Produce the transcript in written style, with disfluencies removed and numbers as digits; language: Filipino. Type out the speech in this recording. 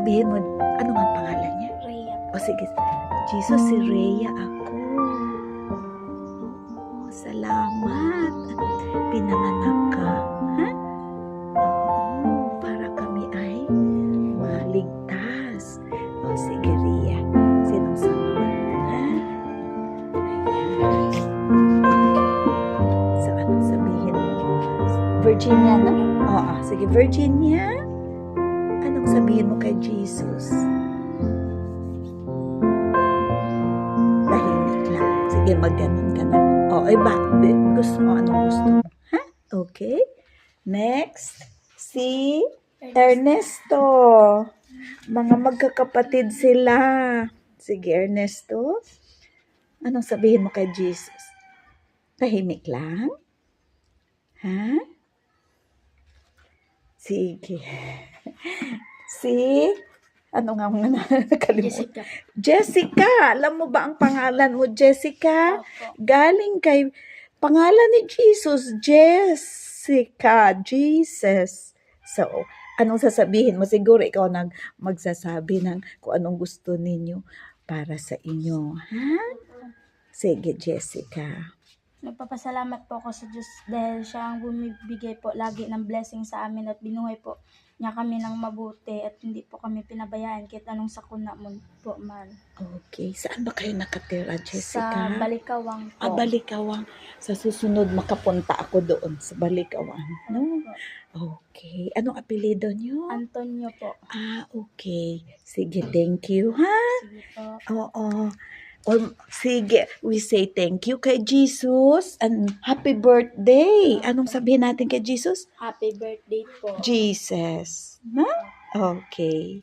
sabihin mo, ano nga pangalan niya? Rhea. O sige, Jesus, si Rhea ako. Oo, salamat. Pinanganak ka. Ha? Oo, para kami ay maligtas. O sige, Rhea. Sinong sunod? Ha? Ayan. So, anong sabihin mo? Virginia, no? Oo, sige, Virginia. Anong sabihin mo kay Jesus? Tahimik lang. Sige, magganon ka na. O, gusto mo, anong gusto mo? Ha? Okay. Next, si Ernesto. Mga magkakapatid sila. Sige, Ernesto. Anong sabihin mo kay Jesus? Tahimik lang? Ha? Sige. Ano nga mga nakalimutan? Jessica. Alam mo ba ang pangalan mo, Jessica? Opo. Galing kay pangalan ni Jesus, Jessica, Jesus. So, anong sasabihin mo? Siguro ikaw magsasabi ng kung anong gusto ninyo para sa inyo. Ha? Sige, Jessica. Nagpapasalamat po ako sa Diyos dahil siya ang bumibigay po lagi ng blessing sa amin at binuhay po niya kami ng mabuti at hindi po kami pinabayaan kahit anong sakuna mo po man. Okay. Saan ba kayo nakatira, Jessica? Sa Balikawang po. Balikawang. Sa susunod, makapunta ako doon sa Balikawang. No? Okay. Anong apelido nyo? Antonio po. Okay. Sige, thank you, ha? Sige po. Oo. Sige, we say thank you kay Jesus and happy birthday. Anong sabihin natin kay Jesus? Happy birthday po. Jesus. Ha? Okay.